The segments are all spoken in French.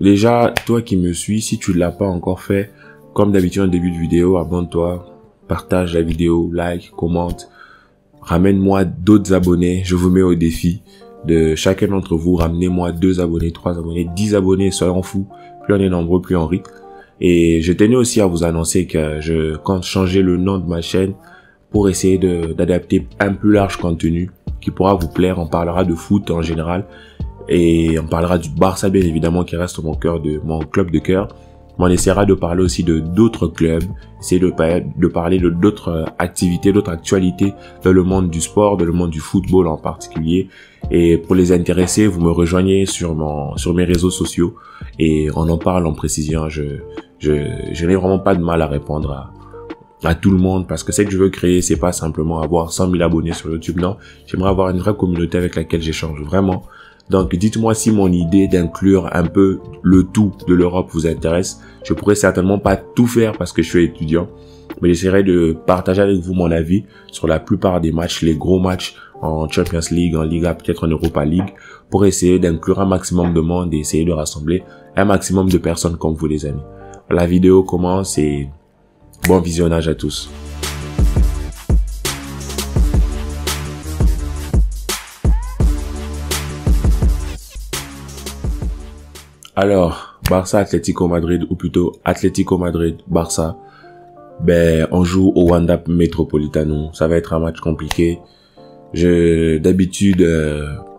Déjà, toi qui me suis, si tu ne l'as pas encore fait, comme d'habitude en début de vidéo, abonne-toi, partage la vidéo, like, commente, ramène-moi d'autres abonnés, je vous mets au défi de chacun d'entre vous, ramenez-moi 2 abonnés, 3 abonnés, 10 abonnés, soyons fous, plus on est nombreux, plus on rit. Et je tenais aussi à vous annoncer que je compte changer le nom de ma chaîne pour essayer d'adapter un plus large contenu qui pourra vous plaire. On parlera de foot en général et on parlera du Barça bien évidemment qui reste mon club de cœur. Mais on essaiera de parler aussi de d'autres clubs, essayer de parler de d'autres activités, d'autres actualités dans le monde du sport, dans le monde du football en particulier. Et pour les intéressés, vous me rejoignez sur mes réseaux sociaux et on en parle en précision. Je n'ai vraiment pas de mal à répondre à tout le monde parce que ce que je veux créer, c'est pas simplement avoir 100 000 abonnés sur YouTube, non. J'aimerais avoir une vraie communauté avec laquelle j'échange vraiment. Donc, dites-moi si mon idée d'inclure un peu le tout de l'Europe vous intéresse. Je pourrais certainement pas tout faire parce que je suis étudiant, mais j'essaierai de partager avec vous mon avis sur la plupart des matchs, les gros matchs en Champions League, en Liga, peut-être en Europa League, pour essayer d'inclure un maximum de monde et essayer de rassembler un maximum de personnes comme vous, les amis. La vidéo commence et bon visionnage à tous. Alors, Barça Atlético Madrid, ou plutôt Atlético Madrid Barça, ben on joue au Wanda Metropolitano. Ça va être un match compliqué. D'habitude,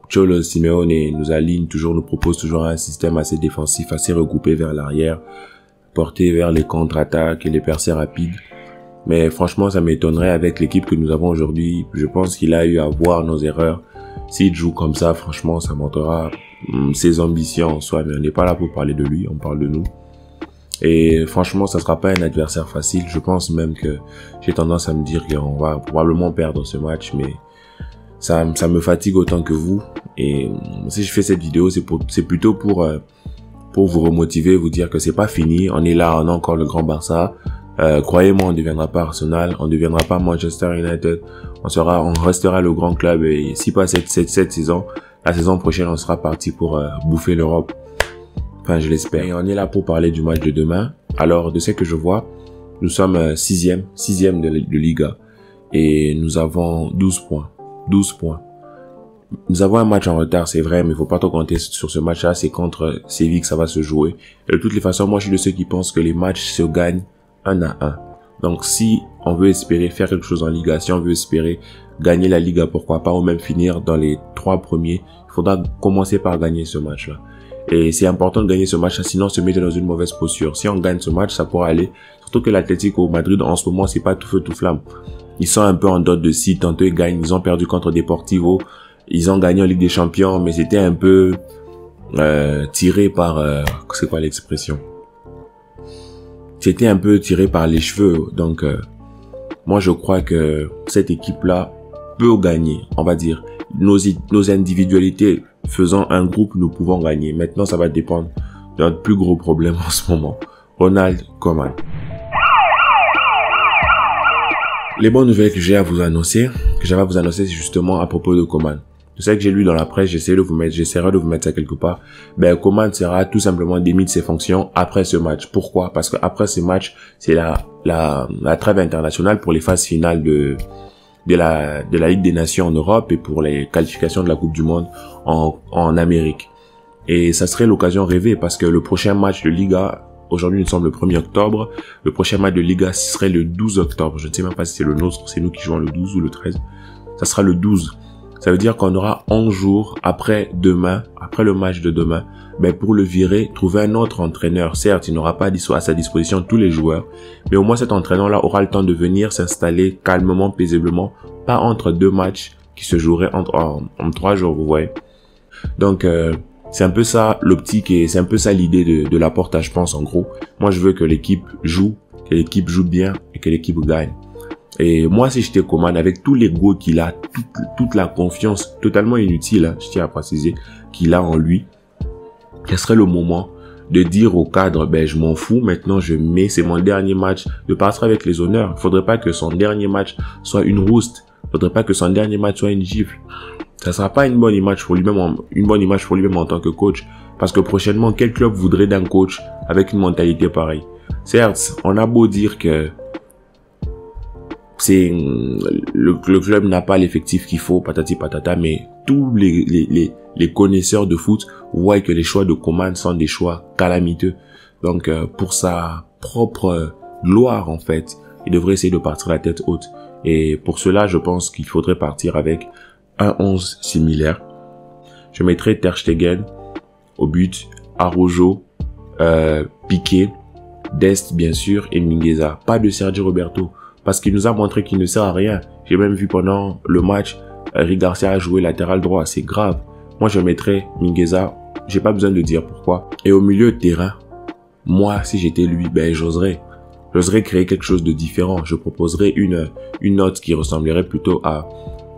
Cholo Simeone nous propose toujours un système assez défensif, assez regroupé vers l'arrière, porté vers les contre-attaques et les percées rapides. Mais franchement, ça m'étonnerait avec l'équipe que nous avons aujourd'hui. Je pense qu'il a eu à voir nos erreurs. S'il joue comme ça, franchement, ça montrera ses ambitions en soi. Mais on n'est pas là pour parler de lui, on parle de nous. Et franchement, ça sera pas un adversaire facile. Je pense même que j'ai tendance à me dire qu'on va probablement perdre ce match, mais ça me fatigue autant que vous. Et si je fais cette vidéo, c'est plutôt pour vous remotiver, vous dire que c'est pas fini. On est là, on a encore le grand Barça. Croyez-moi, on ne deviendra pas Arsenal, on ne deviendra pas Manchester United. On restera le grand club et si pas cette saison, la saison prochaine, on sera parti pour bouffer l'Europe. Enfin, je l'espère. Et on est là pour parler du match de demain. Alors, de ce que je vois, nous sommes sixième de Liga et nous avons 12 points. 12 points. Nous avons un match en retard, c'est vrai, mais il faut pas trop compter sur ce match-là. C'est contre Séville que ça va se jouer. Et de toutes les façons, moi, je suis de ceux qui pensent que les matchs se gagnent 1 à 1. Donc, si on veut espérer faire quelque chose en Liga, si on veut espérer gagner la Liga, pourquoi pas, ou même finir dans les 3 premiers, il faudra commencer par gagner ce match-là. Et c'est important de gagner ce match-là, sinon on se met dans une mauvaise posture. Si on gagne ce match, ça pourra aller. Surtout que l'Atlético Madrid, en ce moment, c'est pas tout feu tout flamme. Ils sont un peu en dot de scie. Tantôt ils gagnent, ils ont perdu contre Deportivo. Ils ont gagné en Ligue des Champions, mais c'était un peu tiré par... c'est quoi l'expression? C'était un peu tiré par les cheveux. Donc, moi, je crois que cette équipe-là peut gagner. On va dire, nos individualités faisant un groupe, nous pouvons gagner. Maintenant, ça va dépendre de notre plus gros problème en ce moment. Ronald Koeman. Les bonnes nouvelles que j'ai à vous annoncer, c'est justement à propos de Koeman. Je sais que j'ai lu dans la presse, j'essaierai de vous mettre ça quelque part. Ben, Koeman sera tout simplement démis de ses fonctions après ce match. Pourquoi? Parce que après ce match, c'est la trêve internationale pour les phases finales de la Ligue des Nations en Europe et pour les qualifications de la Coupe du Monde en Amérique. Et ça serait l'occasion rêvée parce que le prochain match de Liga, aujourd'hui nous sommes le 1er octobre, le prochain match de Liga serait le 12 octobre. Je ne sais même pas si c'est le nôtre, c'est nous qui jouons le 12 ou le 13. Ça sera le 12. Ça veut dire qu'on aura 11 jours après le match de demain, ben pour le virer, trouver un autre entraîneur. Certes, il n'aura pas à sa disposition tous les joueurs, mais au moins cet entraîneur-là aura le temps de venir s'installer calmement, paisiblement, pas entre 2 matchs qui se joueraient en 3 jours, vous voyez. Donc, c'est un peu ça l'optique et c'est un peu ça l'idée de Laporta, je pense, en gros. Moi, je veux que l'équipe joue bien et que l'équipe gagne. Et moi, si j'étais Koeman, avec tout l'ego qu'il a, toute la confiance totalement inutile, hein, je tiens à préciser, qu'il a en lui, ce serait le moment de dire au cadre, ben je m'en fous, maintenant c'est mon dernier match, de partir avec les honneurs. Il faudrait pas que son dernier match soit une rouste. Il faudrait pas que son dernier match soit une gifle. Ça sera pas une bonne image pour lui-même, en tant que coach. Parce que prochainement, quel club voudrait d'un coach avec une mentalité pareille? Certes, on a beau dire que le club n'a pas l'effectif qu'il faut, patati patata, mais tous les connaisseurs de foot voient que les choix de Koeman sont des choix calamiteux. Donc, pour sa propre gloire, en fait, il devrait essayer de partir la tête haute. Et pour cela, je pense qu'il faudrait partir avec un 11 similaire. Je mettrai Ter Stegen au but, Araujo, Piqué, Dest bien sûr et Mingueza. Pas de Sergio Roberto parce qu'il nous a montré qu'il ne sert à rien. J'ai même vu pendant le match Eric Garcia jouer latéral droit, c'est grave. Moi je mettrais Mingueza, j'ai pas besoin de dire pourquoi. Et au milieu de terrain, moi si j'étais lui, j'oserais créer quelque chose de différent. Je proposerais une note qui ressemblerait plutôt à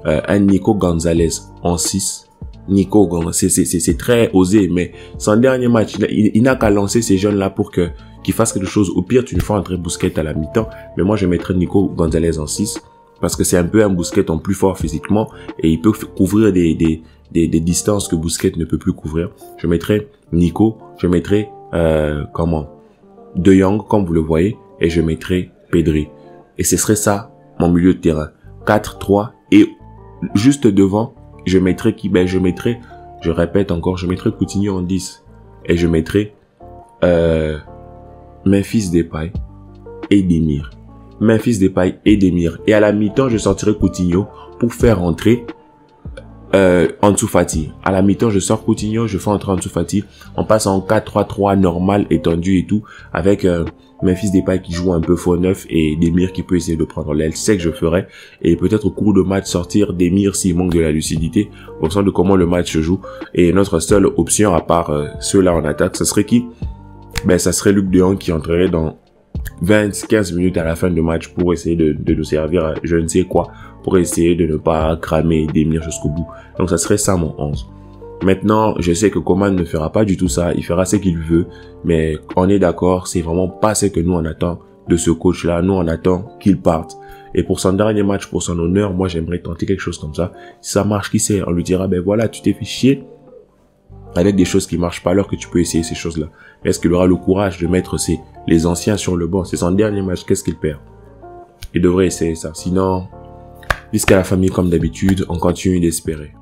un Nico Gonzalez en 6. Nico Gonzalez, c'est très osé, mais son dernier match, il n'a qu'à lancer ces jeunes-là pour qu'ils fassent quelque chose. Au pire, tu ne fais entrer Busquets à la mi-temps, mais moi je mettrais Nico Gonzalez en 6, parce que c'est un peu un Busquets en plus fort physiquement, et il peut couvrir des distances que Busquets ne peut plus couvrir. Je mettrais Nico, je mettrais, De Jong, comme vous le voyez, et je mettrais Pedri. Et ce serait ça, mon milieu de terrain. 4-3, et juste devant, je mettrais je répète encore, je mettrais Coutinho en 10. Et je mettrais Memphis Depay et Demir. Memphis Depay et Demir. Et à la mi-temps, je sortirais Coutinho pour faire entrer Ansu Fati. À la mi-temps, je sors Coutinho, je fais entrer Ansu Fati. On passe en 4-3-3 normal, étendu et tout, avec Memphis Depay qui joue un peu faux neuf et Demir qui peut essayer de prendre l'aile. C'est que je ferais. Et peut-être au cours de match sortir Demir s'il manque de la lucidité, au sens de comment le match se joue. Et notre seule option, à part ceux-là en attaque, ce serait qui? Ça serait Luc de Jong qui entrerait dans 20-15 minutes à la fin du match pour essayer de nous servir à je ne sais quoi, pour essayer de ne pas cramer Demir jusqu'au bout. Donc ça serait ça mon 11. Maintenant, je sais que Koeman ne fera pas du tout ça, il fera ce qu'il veut, mais on est d'accord, c'est vraiment pas ce que nous on attend de ce coach-là. Nous on attend qu'il parte. Et pour son dernier match, pour son honneur, moi j'aimerais tenter quelque chose comme ça. Si ça marche, qui sait, on lui dira, voilà, tu t'es fait chier avec des choses qui marchent pas, alors que tu peux essayer ces choses-là. Est-ce qu'il aura le courage de mettre les anciens sur le banc? C'est son dernier match, qu'est-ce qu'il perd? Il devrait essayer ça. Sinon, jusqu'à la famille comme d'habitude, on continue d'espérer.